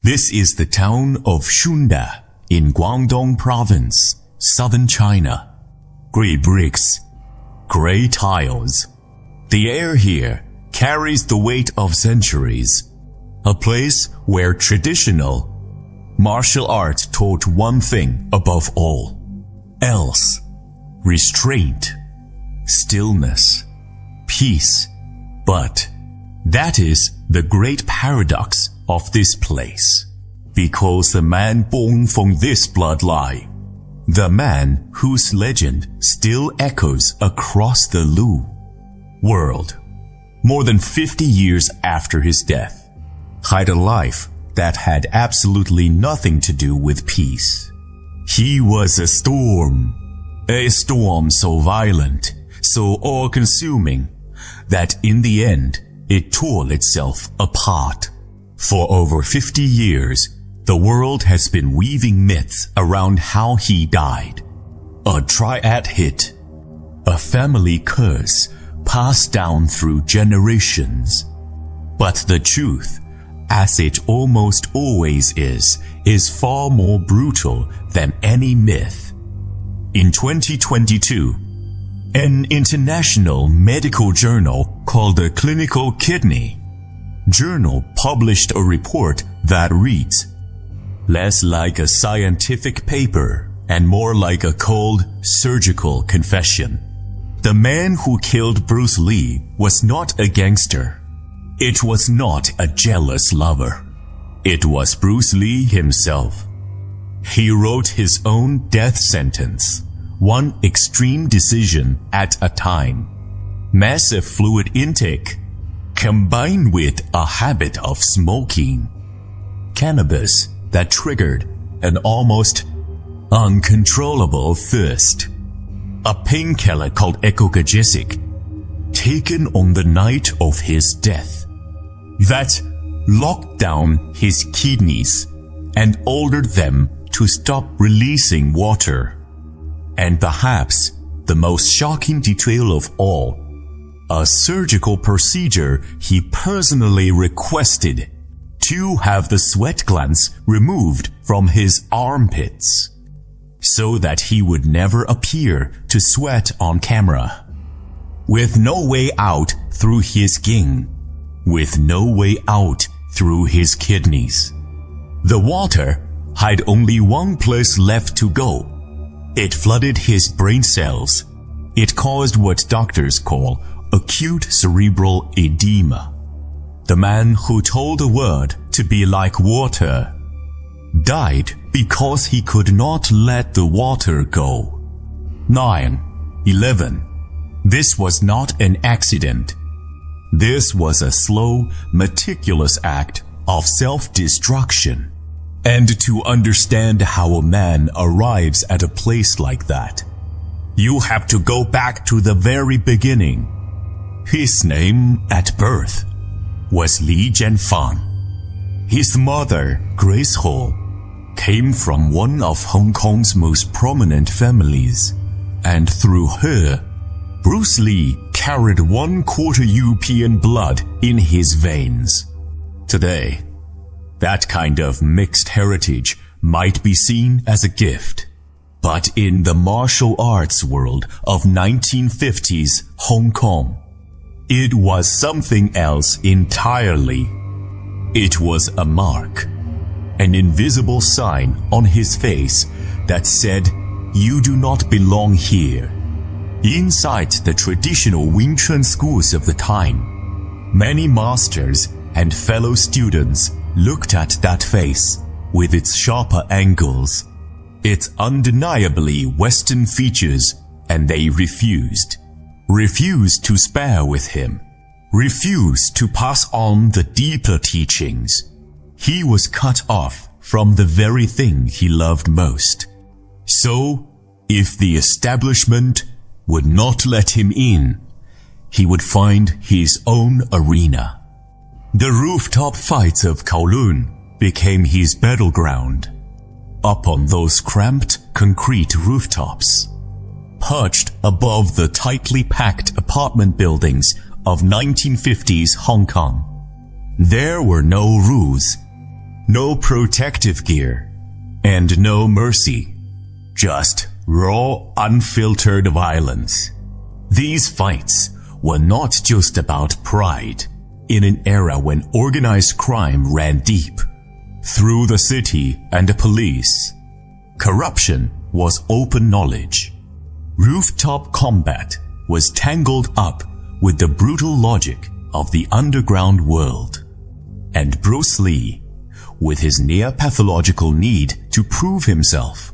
This is the town of Shunda in Guangdong province, southern China. Gray bricks, gray tiles. The air here carries the weight of centuries. A place where traditional martial art taught one thing above all. Else, restraint, stillness, peace. But that is the great paradox of this place. Because the man born from this bloodline, the man whose legend still echoes across the Lu world, more than 50 years after his death, had a life that had absolutely nothing to do with peace. He was a storm so violent, so all-consuming, that in the end, it tore itself apart. For over 50 years, the world has been weaving myths around how he died. A triad hit, a family curse passed down through generations. But the truth, as it almost always is far more brutal than any myth. In 2022, an international medical journal called the Clinical Kidney Journal published a report that reads, less like a scientific paper and more like a cold surgical confession. The man who killed Bruce Lee was not a gangster. It was not a jealous lover. It was Bruce Lee himself. He wrote his own death sentence, one extreme decision at a time. Massive fluid intake, combined with a habit of smoking. Cannabis that triggered an almost uncontrollable thirst. A painkiller called ecogesic, taken on the night of his death, that locked down his kidneys and ordered them to stop releasing water. And perhaps the most shocking detail of all, a surgical procedure he personally requested to have the sweat glands removed from his armpits, so that he would never appear to sweat on camera. With no way out through his skin, with no way out through his kidneys. The water had only one place left to go. It flooded his brain cells. It caused what doctors call acute cerebral edema. The man who told the world to be like water died because he could not let the water go. 9/11. This was not an accident. This was a slow, meticulous act of self-destruction. And to understand how a man arrives at a place like that, you have to go back to the very beginning. His name at birth was Li Jianfang. His mother, Grace Hall, came from one of Hong Kong's most prominent families, and through her, Bruce Lee carried 1/4 European blood in his veins. Today, that kind of mixed heritage might be seen as a gift. But in the martial arts world of 1950s Hong Kong, it was something else entirely. It was a mark, an invisible sign on his face that said, "You do not belong here." Inside the traditional Wing Chun schools of the time, many masters and fellow students looked at that face with its sharper angles, its undeniably Western features, and they refused to spar with him, refused to pass on the deeper teachings. He was cut off from the very thing he loved most. So, if the establishment would not let him in, he would find his own arena. The rooftop fights of Kowloon became his battleground. Up on those cramped concrete rooftops, perched above the tightly packed apartment buildings of 1950s Hong Kong, there were no rules. No protective gear, and no mercy. Just raw, unfiltered violence. These fights were not just about pride. In an era when organized crime ran deep through the city and the police, corruption was open knowledge. Rooftop combat was tangled up with the brutal logic of the underground world. And Bruce Lee, with his near-pathological need to prove himself,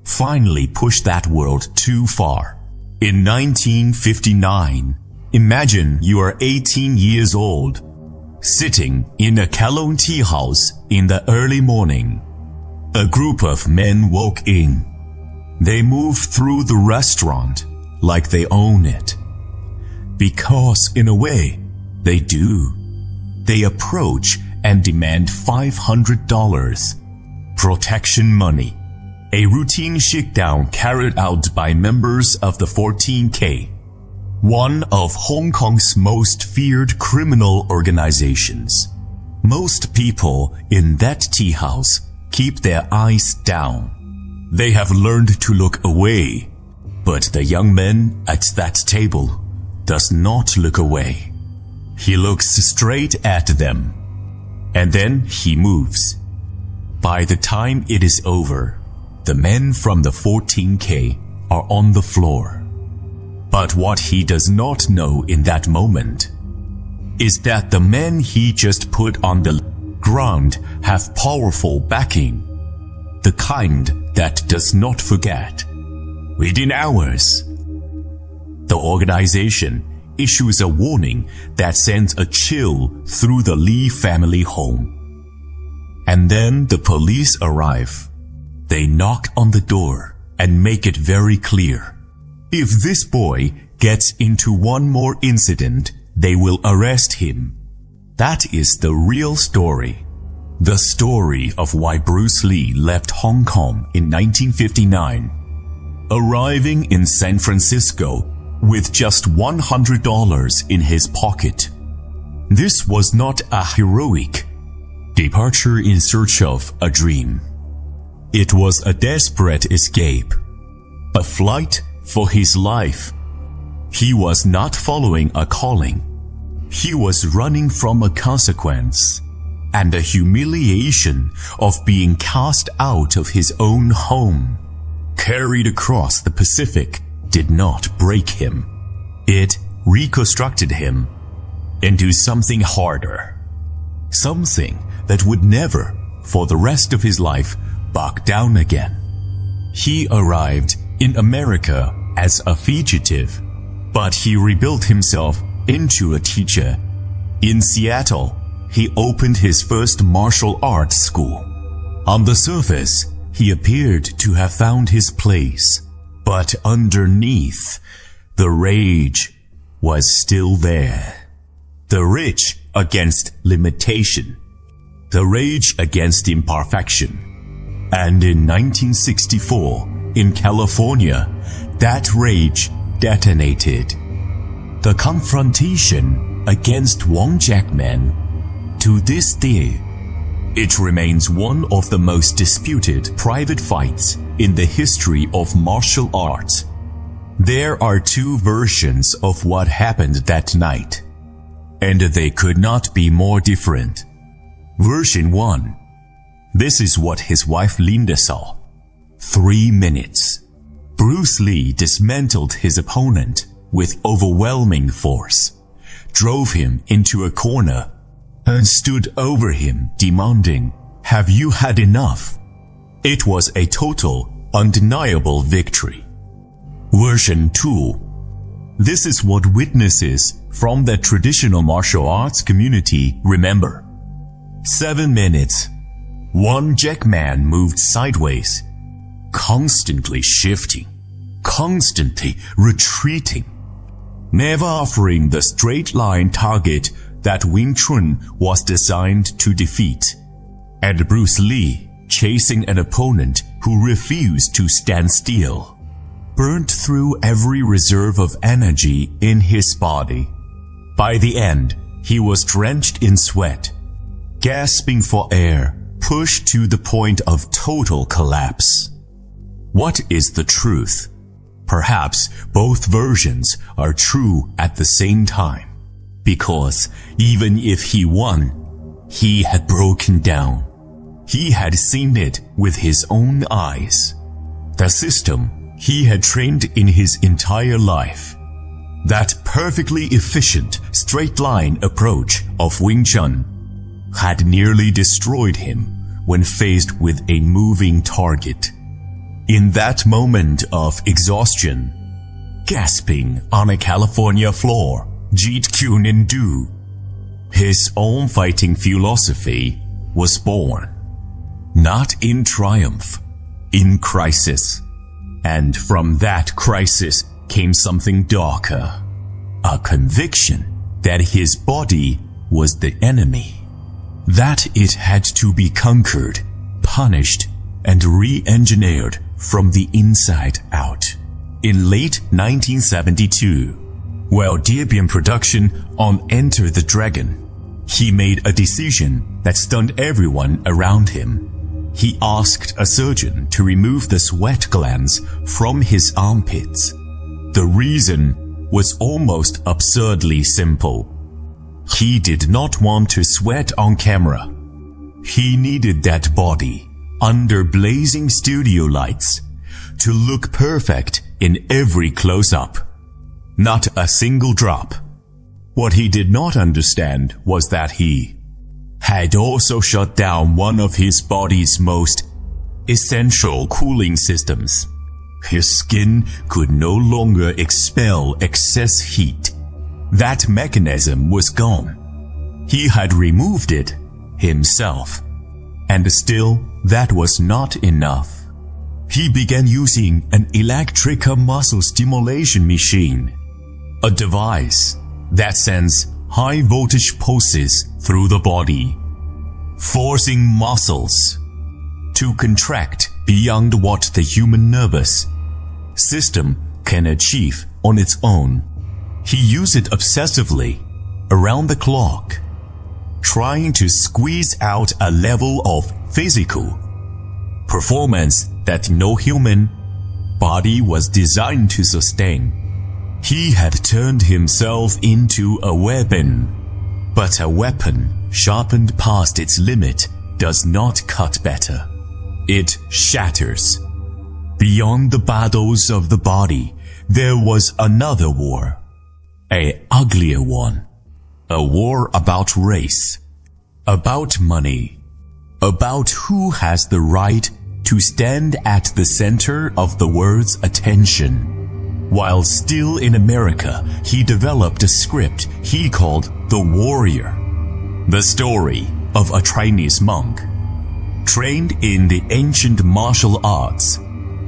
finally pushed that world too far. In 1959, imagine you are 18 years old, sitting in a Kowloon tea house in the early morning. A group of men walk in. They move through the restaurant like they own it. Because in a way, they do. They approach and demand $500. Protection money. A routine shakedown carried out by members of the 14K, one of Hong Kong's most feared criminal organizations. Most people in that tea house keep their eyes down. They have learned to look away, but the young man at that table does not look away. He looks straight at them, and then he moves. By the time it is over, the men from the 14K are on the floor. But what he does not know in that moment is that the men he just put on the ground have powerful backing, the kind that does not forget. Within hours, the organization issues a warning that sends a chill through the Lee family home. And then the police arrive. They knock on the door and make it very clear. If this boy gets into one more incident, they will arrest him. That is the real story. The story of why Bruce Lee left Hong Kong in 1959, arriving in San Francisco with just $100 in his pocket. This was not a heroic departure in search of a dream. It was a desperate escape, a flight for his life. He was not following a calling. He was running from a consequence, and the humiliation of being cast out of his own home, carried across the Pacific, did not break him. It reconstructed him into something harder, something that would never, for the rest of his life, back down again. He arrived in America as a fugitive, but he rebuilt himself into a teacher. In Seattle, he opened his first martial arts school. On the surface, he appeared to have found his place, but underneath, the rage was still there. The rage against limitation. The rage against imperfection. And in 1964, in California, that rage detonated. The confrontation against Wong Jack Man, to this day, it remains one of the most disputed private fights in the history of martial arts. There are two versions of what happened that night, and they could not be more different. Version 1. This is what his wife Linda saw. 3 minutes. Bruce Lee dismantled his opponent with overwhelming force, drove him into a corner, and stood over him demanding, "Have you had enough?" It was a total, undeniable victory. Version 2. This is what witnesses from the traditional martial arts community remember. 7 minutes. Wong Jack Man moved sideways, constantly shifting, constantly retreating, never offering the straight-line target that Wing Chun was designed to defeat. And Bruce Lee, chasing an opponent who refused to stand still, burnt through every reserve of energy in his body. By the end, he was drenched in sweat, gasping for air, pushed to the point of total collapse. What is the truth? Perhaps both versions are true at the same time, because even if he won, he had broken down. He had seen it with his own eyes. The system he had trained in his entire life, that perfectly efficient straight-line approach of Wing Chun, had nearly destroyed him when faced with a moving target. In that moment of exhaustion, gasping on a California floor, Jeet Kune Do, his own fighting philosophy was born. Not in triumph, in crisis. And from that crisis came something darker, a conviction that his body was the enemy, that it had to be conquered, punished, and re-engineered from the inside out. In late 1972, while debuting production on Enter the Dragon, he made a decision that stunned everyone around him. He asked a surgeon to remove the sweat glands from his armpits. The reason was almost absurdly simple. He did not want to sweat on camera. He needed that body, under blazing studio lights, to look perfect in every close-up. Not a single drop. What he did not understand was that he had also shut down one of his body's most essential cooling systems. His skin could no longer expel excess heat. That mechanism was gone. He had removed it himself. And still, that was not enough. He began using an electrical muscle stimulation machine, a device that sends high-voltage pulses through the body, forcing muscles to contract beyond what the human nervous system can achieve on its own. He used it obsessively, around the clock, trying to squeeze out a level of physical performance that no human body was designed to sustain. He had turned himself into a weapon, but a weapon sharpened past its limit does not cut better. It shatters. Beyond the battles of the body, there was another war, an uglier one, a war about race, about money, about who has the right to stand at the center of the world's attention. While still in America, he developed a script he called The Warrior, the story of a Chinese monk, trained in the ancient martial arts.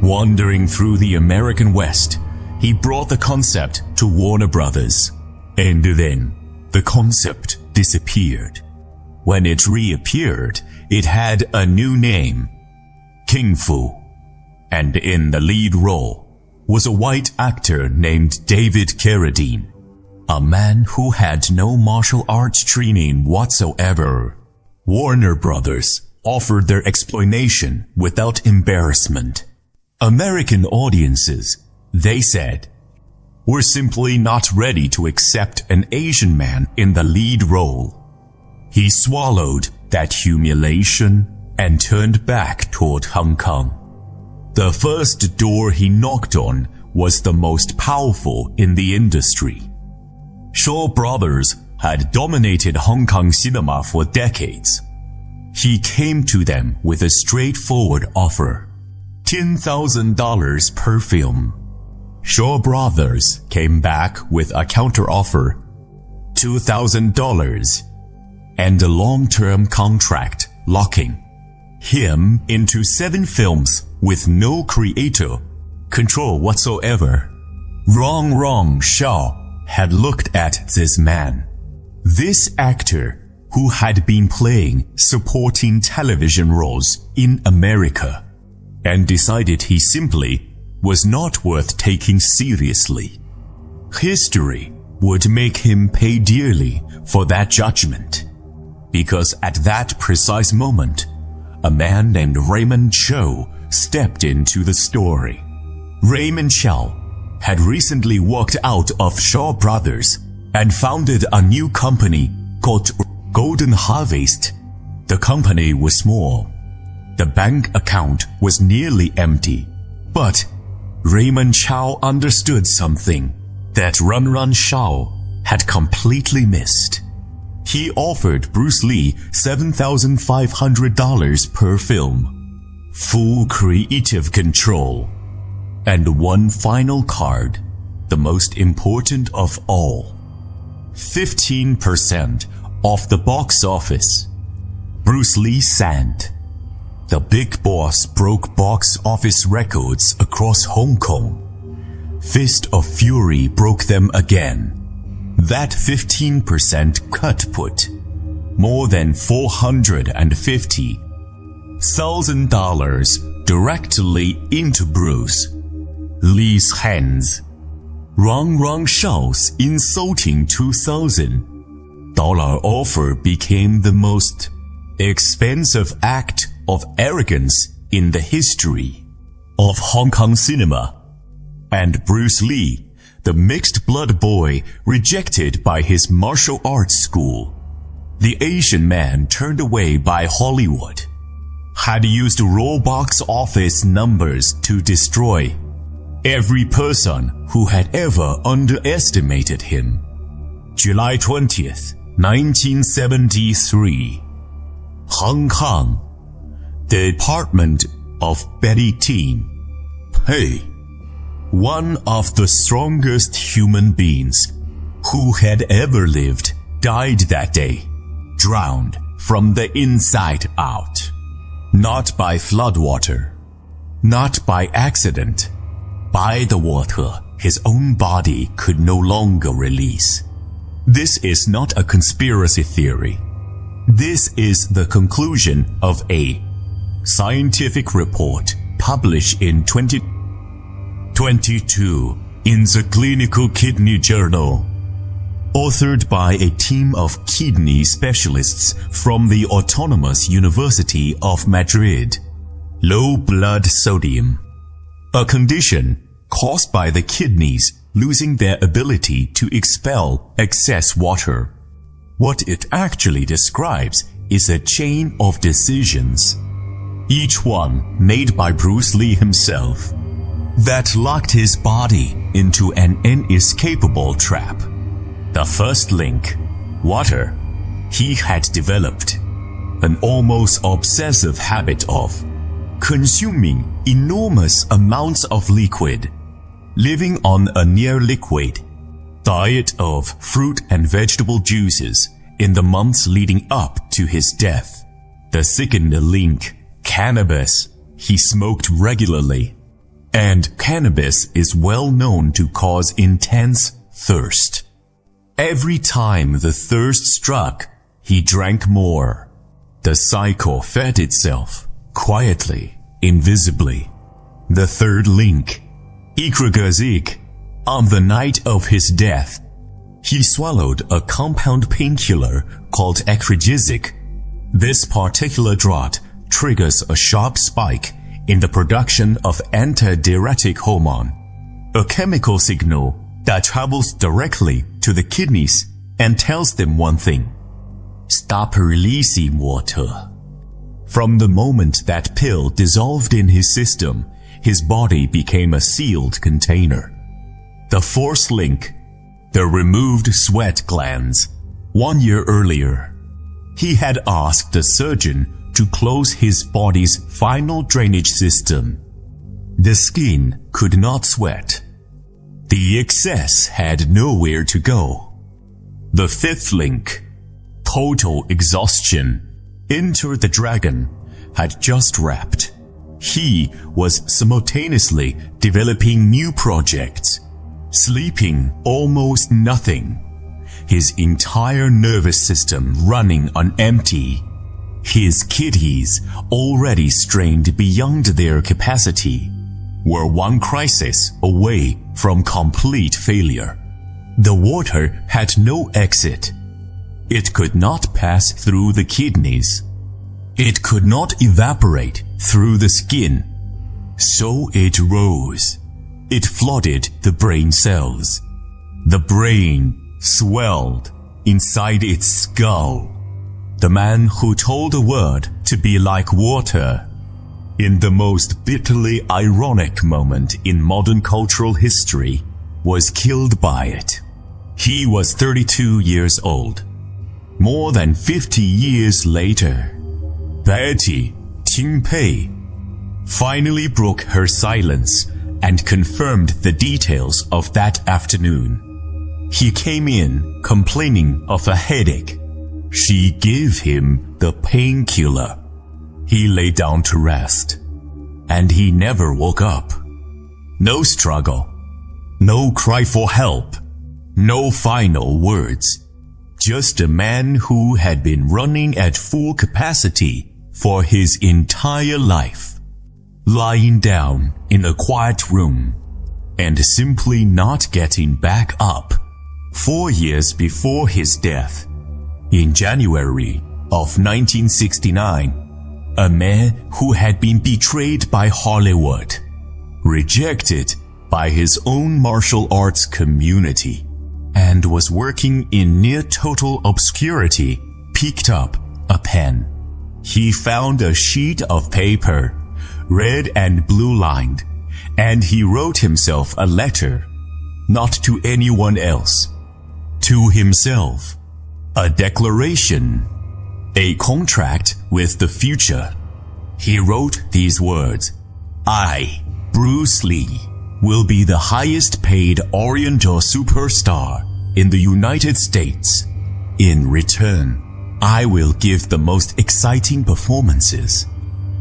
Wandering through the American West, he brought the concept to Warner Brothers, and then the concept disappeared. When it reappeared, it had a new name, Kung Fu, and in the lead role was a white actor named David Carradine, a man who had no martial arts training whatsoever. Warner Brothers offered their explanation without embarrassment. American audiences, they said, were simply not ready to accept an Asian man in the lead role. He swallowed that humiliation and turned back toward Hong Kong. The first door he knocked on was the most powerful in the industry. Shaw Brothers had dominated Hong Kong cinema for decades. He came to them with a straightforward offer, $10,000 per film. Shaw Brothers came back with a counteroffer, $2,000, and a long-term contract locking him into 7 films with no creator control whatsoever. Wrong Shaw had looked at this man, this actor who had been playing supporting television roles in America, and decided he simply was not worth taking seriously. History would make him pay dearly for that judgment, because at that precise moment, a man named Raymond Cho stepped into the story. Raymond Cho had recently walked out of Shaw Brothers and founded a new company called Golden Harvest. The company was small. The bank account was nearly empty. But Raymond Cho understood something that Run Shaw had completely missed. He offered Bruce Lee $7,500 per film, full creative control, and one final card, the most important of all, 15% of the box office. Bruce Lee signed. The big boss broke box office records across Hong Kong. Fist of Fury broke them again. That 15% cut put more than $450,000 directly into Bruce Lee's hands. Run Shao's insulting $2,000 offer became the most expensive act of arrogance in the history of Hong Kong cinema. And Bruce Lee, the mixed-blood boy rejected by his martial arts school, the Asian man turned away by Hollywood, had used raw box office numbers to destroy every person who had ever underestimated him. July 20th, 1973. Hong Kong. The apartment of Betty Ting. Hey. One of the strongest human beings who had ever lived died that day, drowned from the inside out. Not by floodwater, not by accident, by the water his own body could no longer release. This is not a conspiracy theory. This is the conclusion of a scientific report published in 2022 in the Clinical Kidney Journal, authored by a team of kidney specialists from the Autonomous University of Madrid. Low blood sodium, a condition caused by the kidneys losing their ability to expel excess water. What it actually describes is a chain of decisions, each one made by Bruce Lee himself, that locked his body into an inescapable trap. The first link, water, he had developed an almost obsessive habit of consuming enormous amounts of liquid, living on a near-liquid diet of fruit and vegetable juices in the months leading up to his death. The second link, cannabis, he smoked regularly, and cannabis is well known to cause intense thirst. Every time the thirst struck, he drank more. The cycle fed itself, quietly, invisibly. The third link, Ikragazik, on the night of his death, he swallowed a compound painkiller called Ikragazik. This particular draught triggers a sharp spike in the production of antidiuretic hormone, a chemical signal that travels directly to the kidneys and tells them one thing: stop releasing water. From the moment that pill dissolved in his system, his body became a sealed container. The fourth link, the removed sweat glands. 1 year earlier, he had asked the surgeon to close his body's final drainage system. The skin could not sweat. The excess had nowhere to go. The fifth link, total exhaustion. Enter the Dragon had just wrapped. He was simultaneously developing new projects, sleeping almost nothing, his entire nervous system running on empty, his kidneys already strained beyond their capacity, were one crisis away from complete failure. The water had no exit. It could not pass through the kidneys. It could not evaporate through the skin, so it rose. It flooded the brain cells. The brain swelled inside its skull. The man who told the word to be like water, in the most bitterly ironic moment in modern cultural history, was killed by it. He was 32 years old. More than 50 years later, Betty Ting finally broke her silence and confirmed the details of that afternoon. He came in complaining of a headache. She gave him the painkiller. He lay down to rest, and he never woke up. No struggle, no cry for help, no final words. Just a man who had been running at full capacity for his entire life, lying down in a quiet room and simply not getting back up. 4 years before his death, in January of 1969, a man who had been betrayed by Hollywood, rejected by his own martial arts community, and was working in near total obscurity, picked up a pen. He found a sheet of paper, red and blue-lined, and he wrote himself a letter, not to anyone else, to himself. A declaration, a contract with the future. He wrote these words: I, Bruce Lee, will be the highest paid Oriental superstar in the United States. In return, I will give the most exciting performances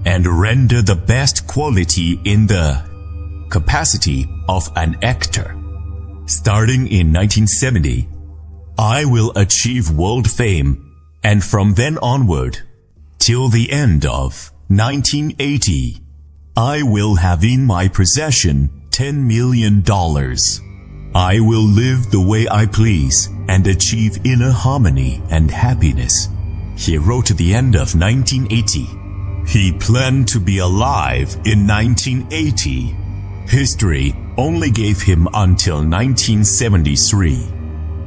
and render the best quality in the capacity of an actor. Starting in 1970, I will achieve world fame, and from then onward, till the end of 1980, I will have in my possession $10 million. I will live the way I please and achieve inner harmony and happiness. He wrote at the end of 1980. He planned to be alive in 1980. History only gave him until 1973.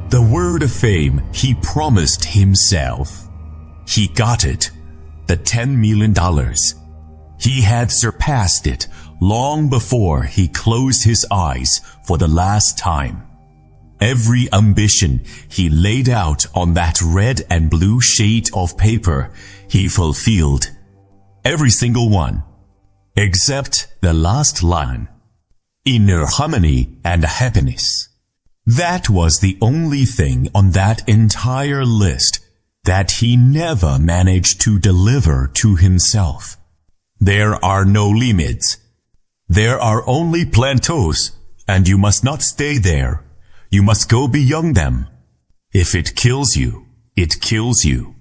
The word of fame he promised himself. He got it, the $10 million. He had surpassed it long before he closed his eyes for the last time. Every ambition he laid out on that red and blue sheet of paper, he fulfilled. Every single one, except the last line, inner harmony and happiness. That was the only thing on that entire list that he never managed to deliver to himself. There are no limits. There are only plateaus, and you must not stay there. You must go beyond them. If it kills you, it kills you.